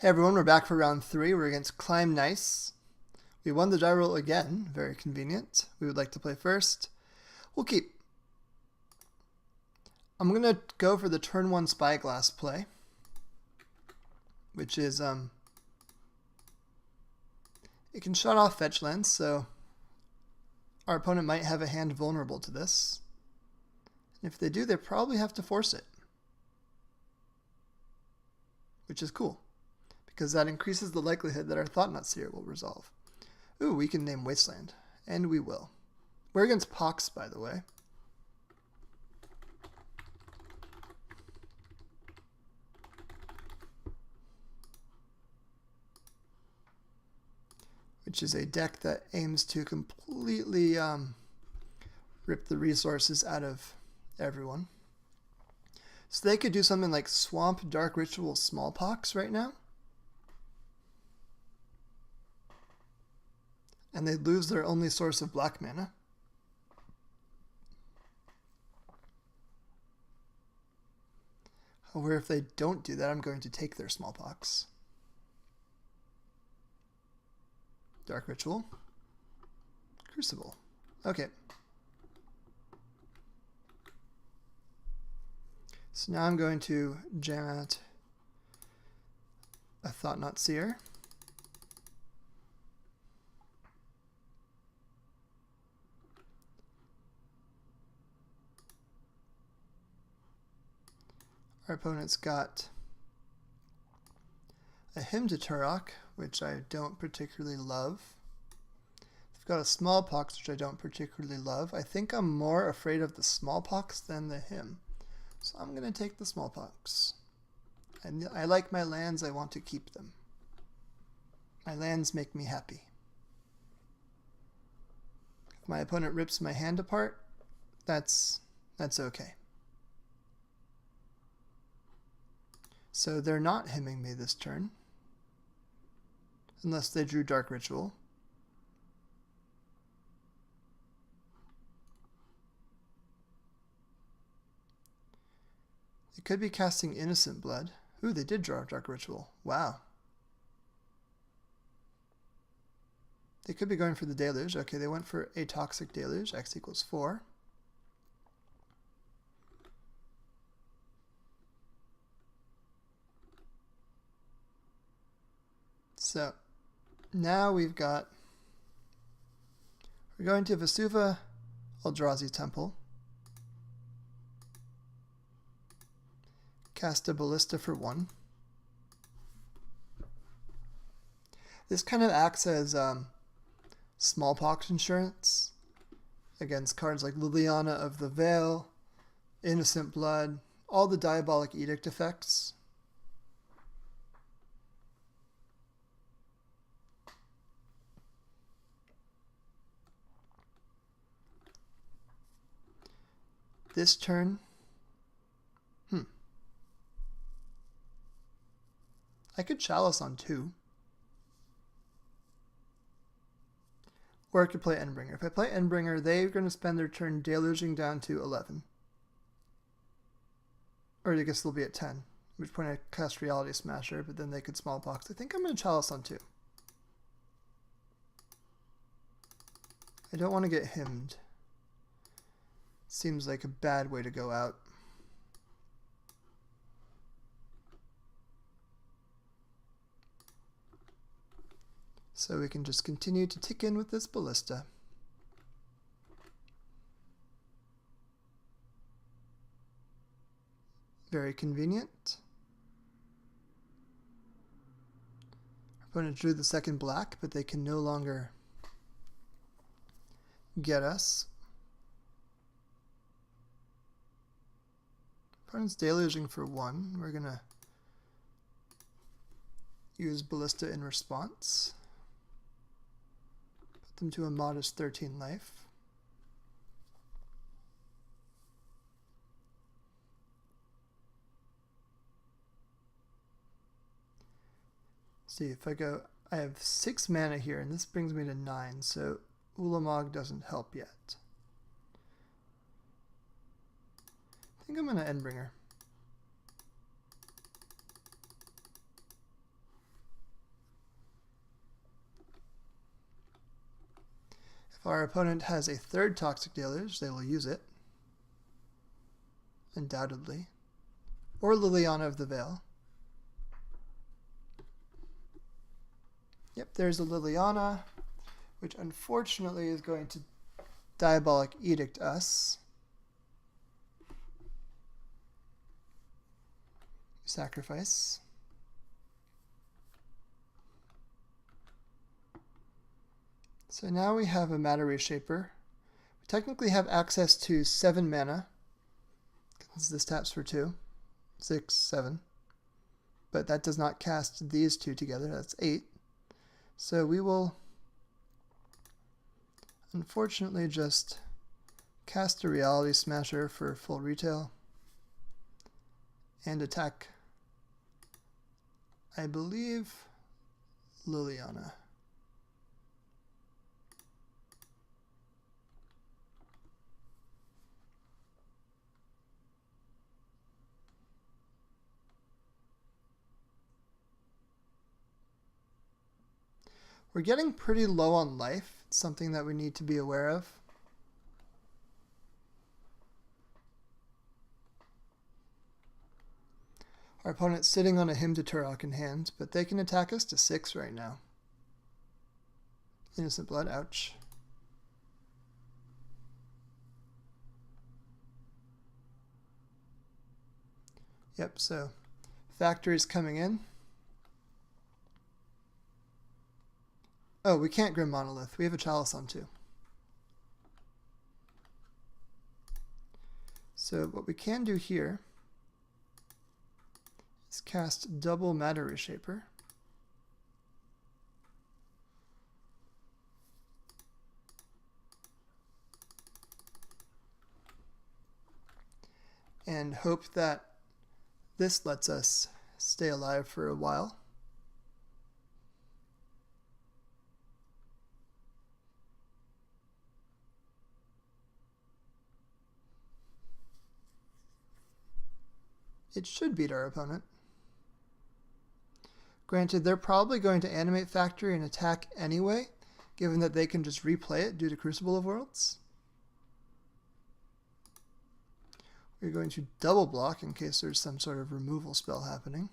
Hey everyone, we're back for round 3. We're against Climb Nice. We won the die roll again, very convenient. We would like to play first. We'll keep. I'm going to go for the turn 1 Spyglass play, which is, it can shut off fetch lands, so our opponent might have a hand vulnerable to this. And if they do, they probably have to force it, which is cool, because that increases the likelihood that our Thought-Knot Seer will resolve. Ooh, we can name Wasteland, and we will. We're against Pox, by the way. Which is a deck that aims to completely rip the resources out of everyone. So they could do something like Swamp Dark Ritual Smallpox right now. And they'd lose their only source of black mana. However, if they don't do that, I'm going to take their Smallpox. Dark Ritual. Crucible. Okay. So now I'm going to jam out a Thought-Knot Seer. Our opponent's got a Hymn to Turok, which I don't particularly love. They've got a Smallpox, which I don't particularly love. I think I'm more afraid of the Smallpox than the Hymn. So I'm going to take the Smallpox. And I like my lands, I want to keep them. My lands make me happy. If my opponent rips my hand apart, that's okay. So they're not hymning me this turn, unless they drew Dark Ritual. They could be casting Innocent Blood. Ooh, they did draw Dark Ritual. Wow. They could be going for the Deluge. Okay, they went for a Toxic Deluge. X equals 4. So now we're going to Vesuva, Eldrazi Temple, cast a Ballista for 1. This kind of acts as Smallpox insurance against cards like Liliana of the Veil, Innocent Blood, all the Diabolic Edict effects. This turn, I could Chalice on 2. Or I could play Endbringer. If I play Endbringer, they're going to spend their turn deluging down to 11. Or I guess they'll be at 10. At which point I cast Reality Smasher, but then they could Smallpox. I think I'm going to Chalice on 2. I don't want to get hymned. Seems like a bad way to go out. So we can just continue to tick in with this Ballista. Very convenient. Our opponent drew the second black, but they can no longer get us. Opponent's deluging for 1. We're going to use Ballista in response. Put them to a modest 13 life. See, if I go, I have 6 mana here, and this brings me to 9, so Ulamog doesn't help yet. I think I'm going to Endbringer. If our opponent has a third Toxic Deluge, they will use it. Undoubtedly. Or Liliana of the Veil. Yep, there's a Liliana, which unfortunately is going to Diabolic Edict us. Sacrifice. So now we have a Matter Reshaper. We technically have access to 7 mana, because this taps for 2, 6, 7. But that does not cast these two together, that's 8. So we will unfortunately just cast a Reality Smasher for full retail and attack, I believe, Liliana. We're getting pretty low on life. It's something that we need to be aware of. Our opponent's sitting on a Hymn to Turok in hand, but they can attack us to 6 right now. Innocent Blood, ouch. Yep, so Factory's coming in. Oh, we can't Grim Monolith. We have a Chalice on 2. So what we can do here is cast double Matter Reshaper. And hope that this lets us stay alive for a while. It should beat our opponent. Granted, they're probably going to Animate Factory and attack anyway, given that they can just replay it due to Crucible of Worlds. We're going to double block in case there's some sort of removal spell happening.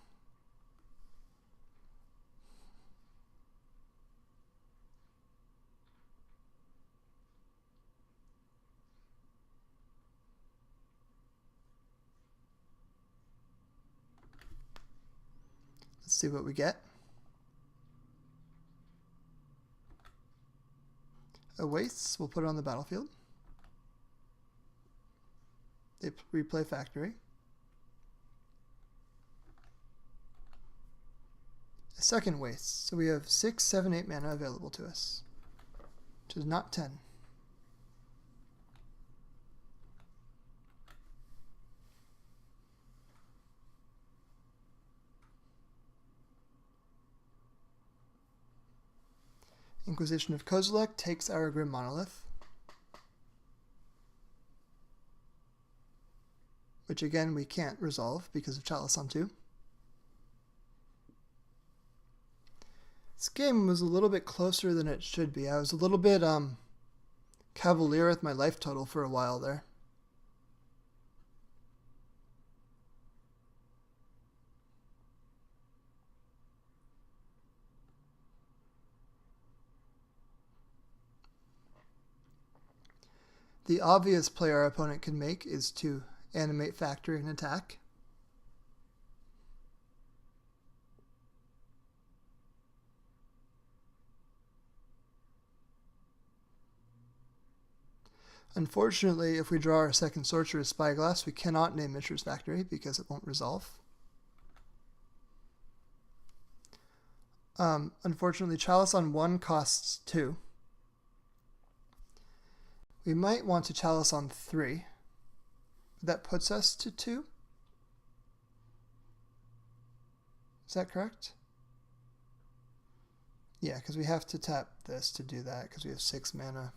Let's see what we get. A Wastes, we'll put it on the battlefield. They replay Factory. A second Waste, so we have 6, 7, 8 mana available to us, which is not 10. Inquisition of Kozilek takes our Grim Monolith, which again we can't resolve because of Chalice on 2. This game was a little bit closer than it should be. I was a little bit cavalier with my life total for a while there. The obvious play our opponent can make is to Animate Factory and attack. Unfortunately, if we draw our second Sorcerous Spyglass, we cannot name Mishra's Factory because it won't resolve. Unfortunately, Chalice on 1 costs 2. We might want to Chalice on 3. That puts us to 2. Is that correct? Yeah, because we have to tap this to do that because we have 6 mana.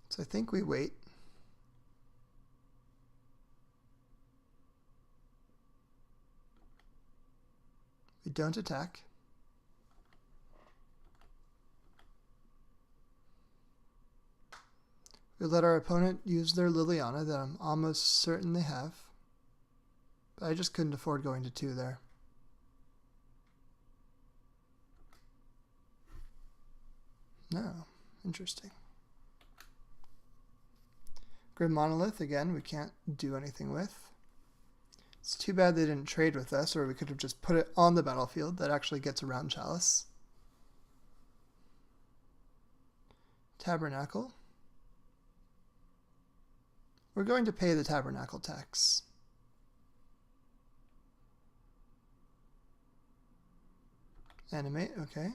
So I think we wait. don't attack. We let our opponent use their Liliana that I'm almost certain they have. But I just couldn't afford going to 2 there. No, interesting. Grim Monolith, again, we can't do anything with. It's too bad they didn't trade with us, or we could have just put it on the battlefield. That actually gets around Chalice. Tabernacle. We're going to pay the Tabernacle tax. Animate, okay.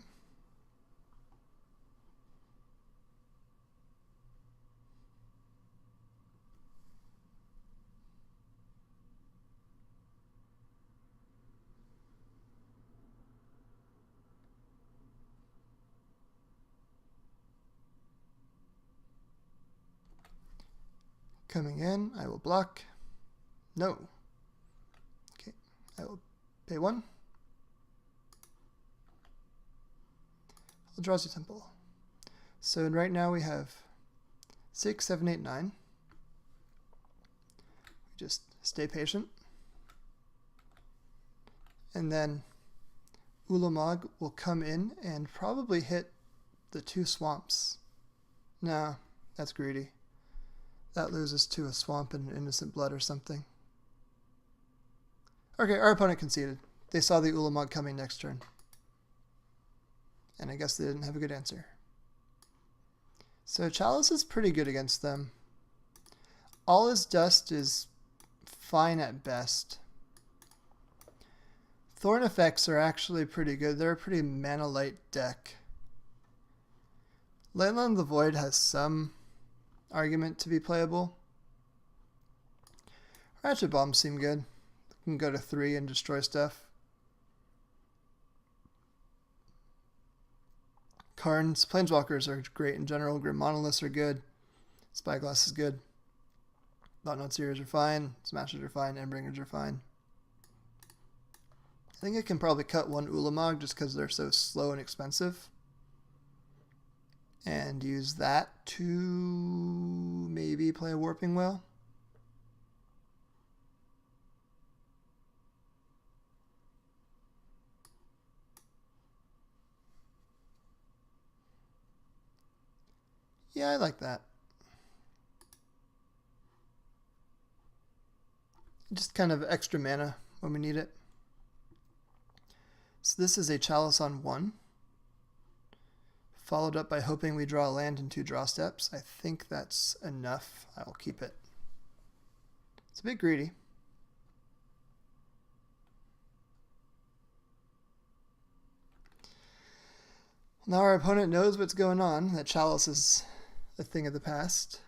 Coming in, I will block. No. Okay, I will pay 1. Eldrazi Temple. So right now we have 6, 7, 8, 9. We just stay patient. And then Ulamog will come in and probably hit the 2 swamps. No, that's greedy. That loses to a swamp and innocent blood or something. Okay, our opponent conceded. They saw the Ulamog coming next turn. And I guess they didn't have a good answer. So Chalice is pretty good against them. All his dust is fine at best. Thorn effects are actually pretty good. They're a pretty mana-light deck. Leyline of the Void has some argument to be playable. Ratchet Bomb seem good. Can go to 3 and destroy stuff. Karn's Planeswalkers are great in general. Grim Monoliths are good. Spyglass is good. Thought-Knot Seers are fine. Smashers are fine. Endbringers are fine. I think I can probably cut 1 Ulamog just because they're so slow and expensive. And use that to maybe play a Warping Wail. Yeah, I like that. Just kind of extra mana when we need it. So this is a Chalice on 1. Followed up by hoping we draw a land in 2 draw steps. I think that's enough. I will keep it. It's a bit greedy. Now our opponent knows what's going on, that Chalice is a thing of the past.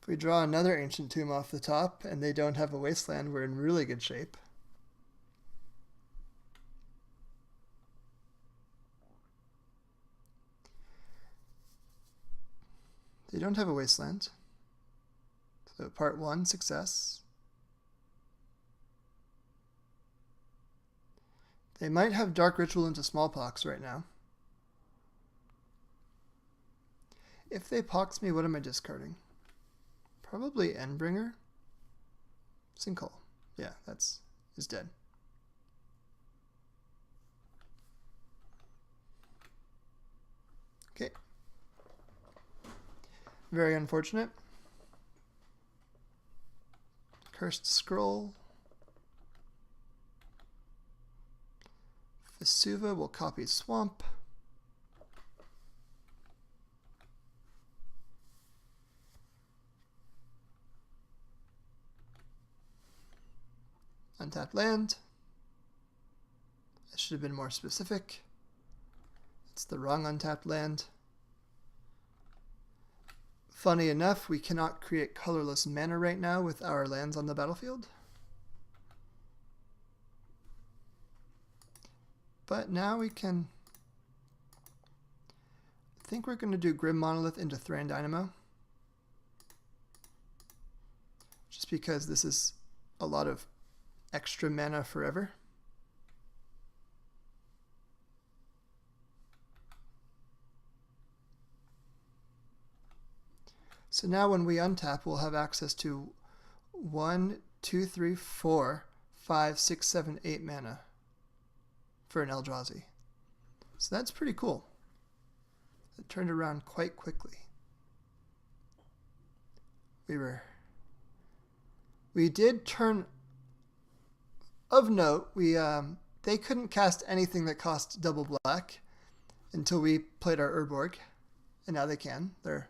If we draw another Ancient Tomb off the top and they don't have a Wasteland, we're in really good shape. They don't have a Wasteland. So part 1, success. They might have Dark Ritual into Smallpox right now. If they pox me, what am I discarding? Probably Endbringer. Sinkhole. Yeah, is dead. Okay. Very unfortunate. Cursed Scroll. Vesuva will copy Swamp. Untapped land. I should have been more specific. It's the wrong untapped land. Funny enough, we cannot create colorless mana right now with our lands on the battlefield. But now we can... I think we're going to do Grim Monolith into Thran Dynamo. just because this is a lot of extra mana forever. So now when we untap, we'll have access to 1, 2, 3, 4, 5, 6, 7, 8 mana for an Eldrazi. So that's pretty cool. It turned around quite quickly. We did turn, of note, they couldn't cast anything that cost double black until we played our Urborg, and now they can. They're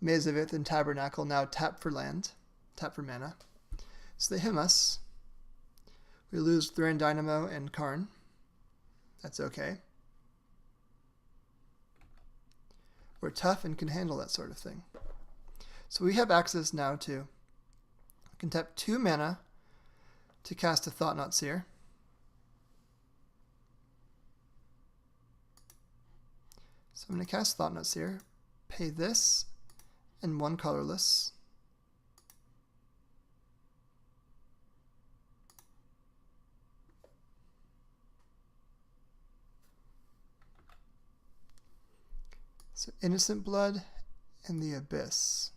Maze of Ith and Tabernacle now tap for land, tap for mana. So they him us. We lose Thran Dynamo and Karn. That's okay. We're tough and can handle that sort of thing. So we have access now to, we can tap 2 mana to cast a Thought-Knot Seer. So I'm going to cast Thought-Knot Seer, pay this, and 1 colorless. So Innocent Blood and the Abyss.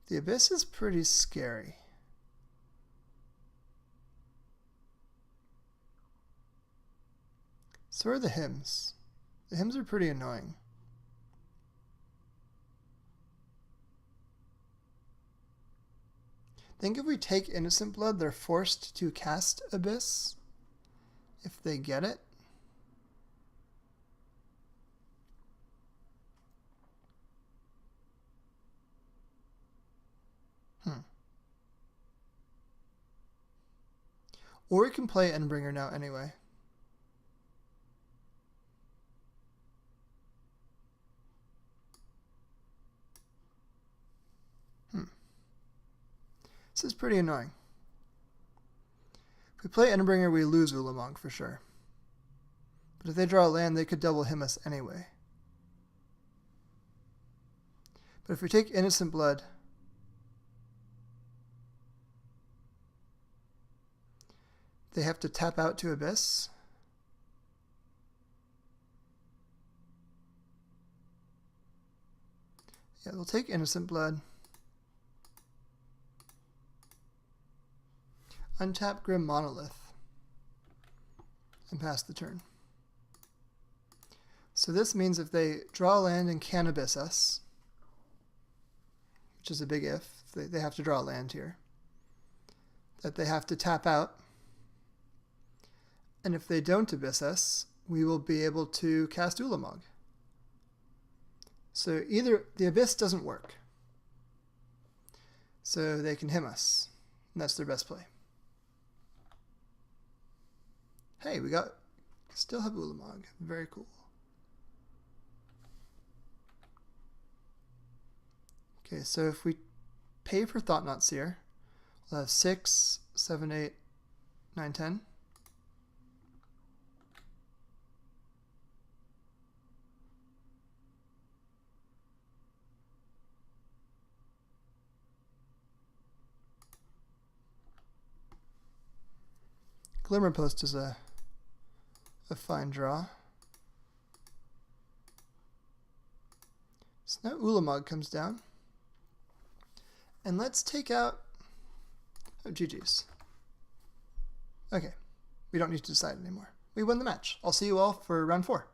The Abyss is pretty scary. So are the hymns. The hymns are pretty annoying. I think if we take Innocent Blood, they're forced to cast Abyss if they get it. Or we can play Endbringer now anyway. This is pretty annoying. If we play Endbringer, we lose Ulamog for sure. But if they draw a land, they could double him us anyway. But if we take Innocent Blood, they have to tap out to Abyss. Yeah, they'll take Innocent Blood. Untap Grim Monolith. And pass the turn. So this means if they draw a land and can Abyss us, which is a big if, they have to draw a land here, that they have to tap out. And if they don't Abyss us, we will be able to cast Ulamog. So either the Abyss doesn't work, so they can him us, and that's their best play. Hey, we still have Ulamog. Very cool. Okay, so if we pay for Thought-Knot Seer, we'll have 6, 7, 8, 9, 10. Glimmerpost is a fine draw. So now Ulamog comes down. And let's take out... Oh, GG's. Okay, we don't need to decide anymore. We won the match. I'll see you all for round 4.